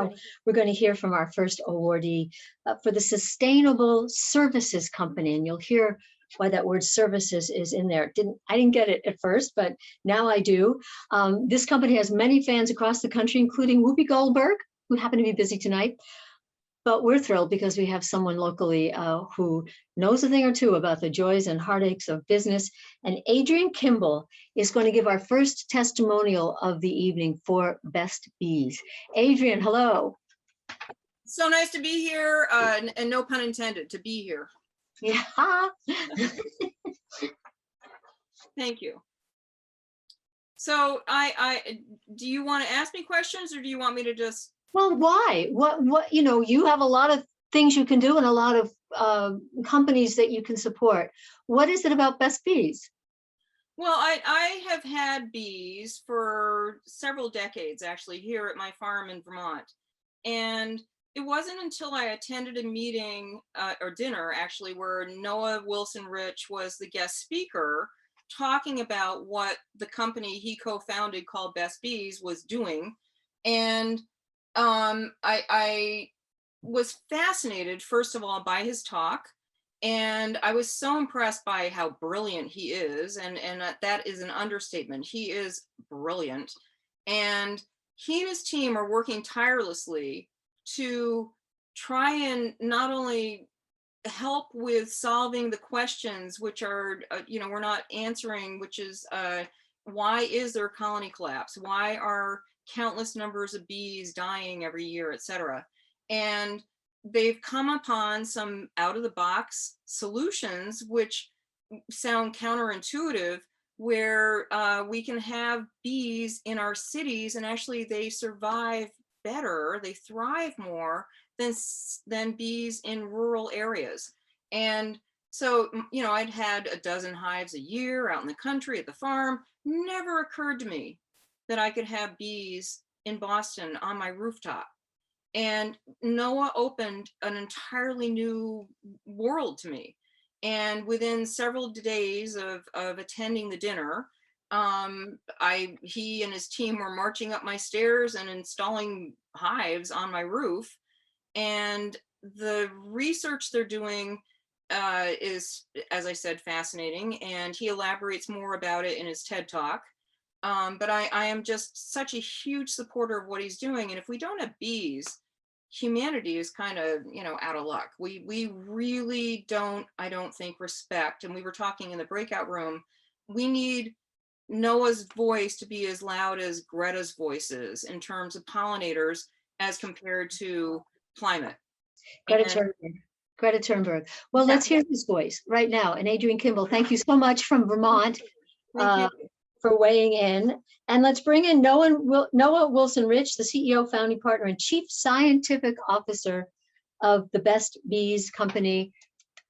now we're going to hear from our first awardee for the Sustainable Services Company. And you'll hear why that word services is in there. I didn't get it at first, but now I do. This company has many fans across the country, including Whoopi Goldberg, who happened to be busy tonight. But we're thrilled because we have someone locally who knows a thing or two about the joys and heartaches of business. And Adrian Kimball is going to give our first testimonial of the evening for Best Bees. Adrian, hello. So nice to be here, and no pun intended, to be here. Yeah. Thank you. So do you want to ask me questions, or do you want me to just? Well, why? What, you have a lot of things you can do and a lot of companies that you can support. What is it about Best Bees? Well, I have had bees for several decades, actually, here at my farm in Vermont. And it wasn't until I attended a meeting or dinner, actually, where Noah Wilson-Rich was the guest speaker, talking about what the company he co-founded called Best Bees was doing. And I was fascinated, first of all, by his talk. And I was so impressed by how brilliant he is. And that is an understatement. He is brilliant. And he and his team are working tirelessly to try and not only help with solving the questions which are, we're not answering, which is why is there colony collapse? Why are countless numbers of bees dying every year, et cetera? And they've come upon some out-of-the-box solutions which sound counterintuitive, where we can have bees in our cities, and actually they survive better, they thrive more than bees in rural areas. And so, I'd had a dozen hives a year out in the country at the farm. Never occurred to me that I could have bees in Boston on my rooftop. And Noah opened an entirely new world to me. And within several days of attending the dinner, he and his team were marching up my stairs and installing hives on my roof. And the research they're doing is, as I said, fascinating. And he elaborates more about it in his TED Talk. But I am just such a huge supporter of what he's doing. And if we don't have bees, humanity is kind of, out of luck. We really don't, I don't think, respect. And we were talking in the breakout room, we need Noah's voice to be as loud as Greta's voice is in terms of pollinators as compared to climate. Greta Thunberg. Well, let's hear his voice right now. And Adrian Kimball, thank you so much from Vermont for weighing in. And let's bring in Noah Wilson-Rich, the CEO, founding partner, and chief scientific officer of the Best Bees Company.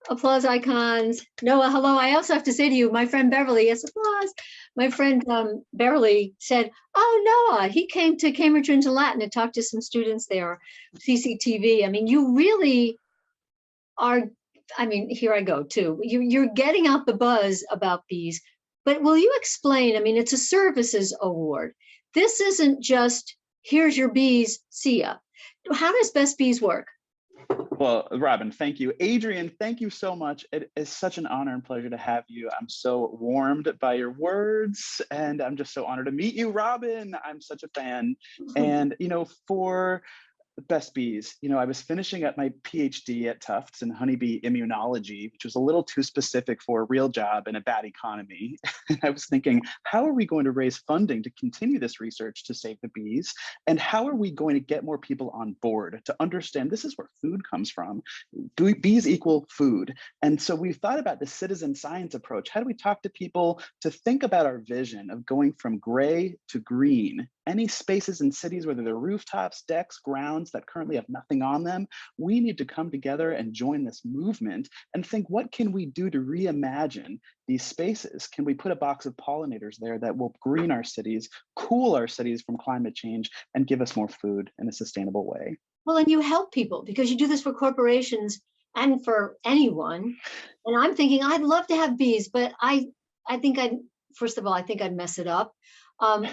Applause icons. Noah, hello. I also have to say to you, my friend Beverly, yes, applause. My friend Beverly said, oh, Noah, he came to Cambridge into Latin to talk to some students there, CCTV. I mean, you really are, here I go too. You're getting out the buzz about bees, but will you explain, it's a services award. This isn't just, here's your bees, see ya. How does Best Bees work? Well, Robin, thank you. Adrian, thank you so much. It is such an honor and pleasure to have you. I'm so warmed by your words, and I'm just so honored to meet you, Robin. I'm such a fan. And, for Best Bees, I was finishing up my PhD at Tufts in honeybee immunology, which was a little too specific for a real job in a bad economy. And I was thinking, how are we going to raise funding to continue this research to save the bees? And how are we going to get more people on board to understand this is where food comes from? Bees equal food. And so we thought about the citizen science approach. How do we talk to people to think about our vision of going from gray to green? Any spaces in cities, whether they're rooftops, decks, grounds that currently have nothing on them, we need to come together and join this movement and think, what can we do to reimagine these spaces? Can we put a box of pollinators there that will green our cities, cool our cities from climate change, and give us more food in a sustainable way? Well, and you help people because you do this for corporations and for anyone. And I'm thinking, I'd love to have bees, but I think I'd first of all, I think I'd mess it up.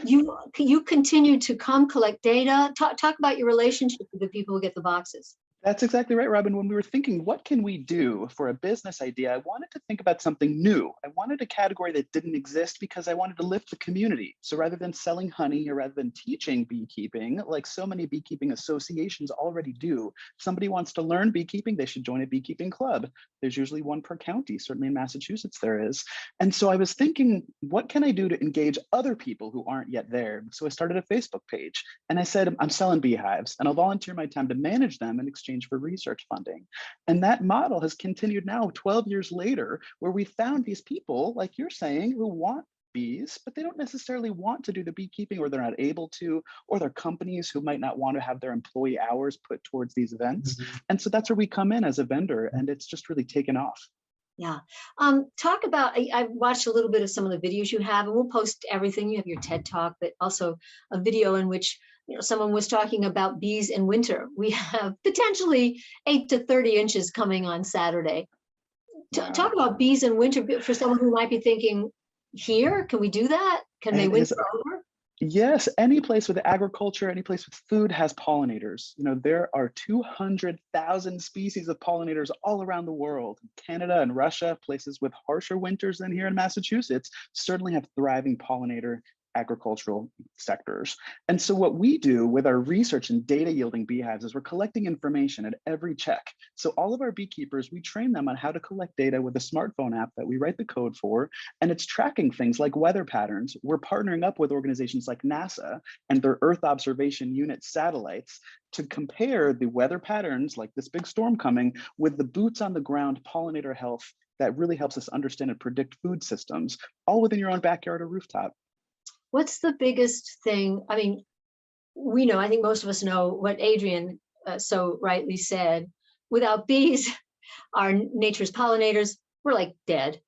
You continue to come collect data. Talk about your relationship with the people who get the boxes. That's exactly right, Robin. When we were thinking, what can we do for a business idea? I wanted to think about something new. I wanted a category that didn't exist because I wanted to lift the community. So rather than selling honey or rather than teaching beekeeping, like so many beekeeping associations already do, if somebody wants to learn beekeeping, they should join a beekeeping club. There's usually one per county. Certainly in Massachusetts there is. And so I was thinking, what can I do to engage other people who aren't yet there? So I started a Facebook page and I said, I'm selling beehives and I'll volunteer my time to manage them in exchange for research funding. And that model has continued now 12 years later, where we found these people, like you're saying, who want bees, but they don't necessarily want to do the beekeeping, or they're not able to, or they're companies who might not want to have their employee hours put towards these events. And so that's where we come in as a vendor, and it's just really taken off. Yeah. Talk about, I've watched a little bit of some of the videos you have, and we'll post everything. You have your TED Talk, but also a video in which someone was talking about bees in winter. We have potentially 8 to 30 inches coming on Saturday. Wow. Talk about bees in winter for someone who might be thinking, here, can we do that? Can they winter over? Yes, any place with agriculture, any place with food has pollinators. There are 200,000 species of pollinators all around the world. Canada and Russia, places with harsher winters than here in Massachusetts, certainly have thriving pollinator agricultural sectors. And so what we do with our research and data yielding beehives is we're collecting information at every check. So all of our beekeepers, we train them on how to collect data with a smartphone app that we write the code for, and it's tracking things like weather patterns. We're partnering up with organizations like NASA and their Earth Observation Unit satellites to compare the weather patterns, like this big storm coming, with the boots on the ground pollinator health that really helps us understand and predict food systems, all within your own backyard or rooftop. What's the biggest thing? I mean, we know, I think most of us know what Adrian so rightly said. Without bees, our nature's pollinators, we're like dead.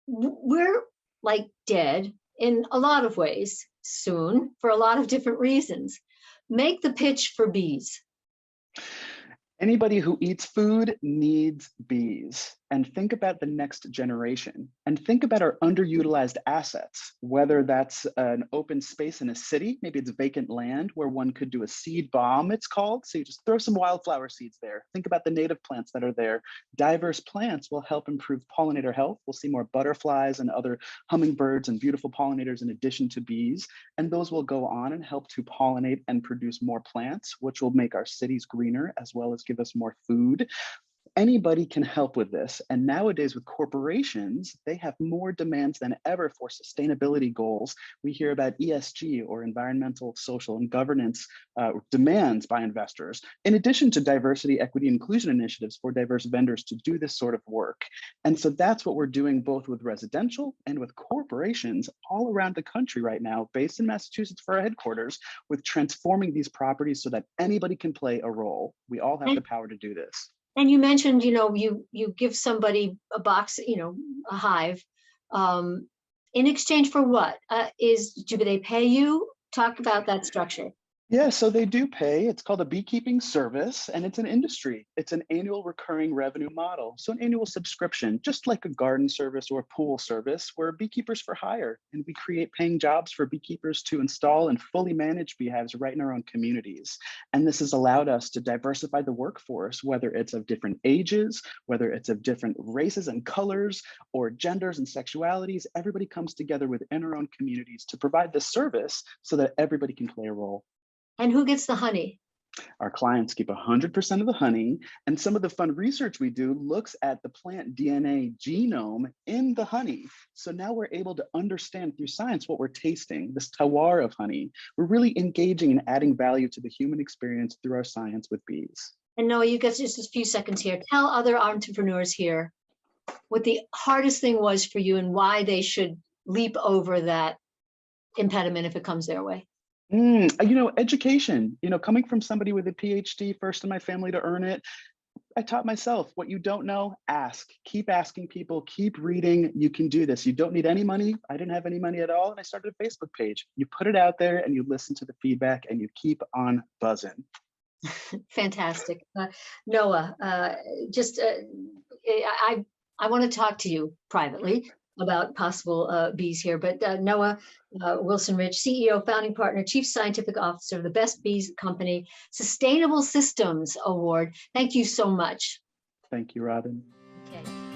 We're like dead in a lot of ways soon for a lot of different reasons. Make the pitch for bees. Anybody who eats food needs bees. And think about the next generation, and think about our underutilized assets, whether that's an open space in a city, maybe it's vacant land where one could do a seed bomb, it's called. So you just throw some wildflower seeds there. Think about the native plants that are there. Diverse plants will help improve pollinator health. We'll see more butterflies and other hummingbirds and beautiful pollinators in addition to bees. And those will go on and help to pollinate and produce more plants, which will make our cities greener as well as give us more food. Anybody can help with this. And nowadays with corporations, they have more demands than ever for sustainability goals. We hear about ESG, or environmental, social, and governance demands by investors, in addition to diversity, equity, inclusion initiatives for diverse vendors to do this sort of work. And so that's what we're doing both with residential and with corporations all around the country right now, based in Massachusetts for our headquarters, with transforming these properties so that anybody can play a role. We all have the power to do this. And you mentioned, you give somebody a box, a hive, in exchange for what? Do they pay you? Talk about that structure. Yeah, so they do pay. It's called a beekeeping service, and it's an industry. It's an annual recurring revenue model. So an annual subscription, just like a garden service or a pool service, we're beekeepers for hire, and we create paying jobs for beekeepers to install and fully manage beehives right in our own communities. And this has allowed us to diversify the workforce, whether it's of different ages, whether it's of different races and colors, or genders and sexualities. Everybody comes together within our own communities to provide this service so that everybody can play a role. And who gets the honey? Our clients keep 100% of the honey, and some of the fun research we do looks at the plant DNA genome in the honey. So now we're able to understand through science what we're tasting, this terroir of honey. We're really engaging and adding value to the human experience through our science with bees. And Noah, you got just a few seconds here. Tell other entrepreneurs here what the hardest thing was for you and why they should leap over that impediment if it comes their way. Education, coming from somebody with a PhD, first in my family to earn it, I taught myself, what you don't know, ask. Keep asking people, keep reading. You can do this. You don't need any money. I didn't have any money at all. And I started a Facebook page. You put it out there and you listen to the feedback and you keep on buzzing. Fantastic. Noah, I want to talk to you privately. about possible bees here. But Noah Wilson-Rich, CEO, founding partner, chief scientific officer of the Best Bees Company Sustainable Systems Award. Thank you so much. Thank you, Robin. Okay.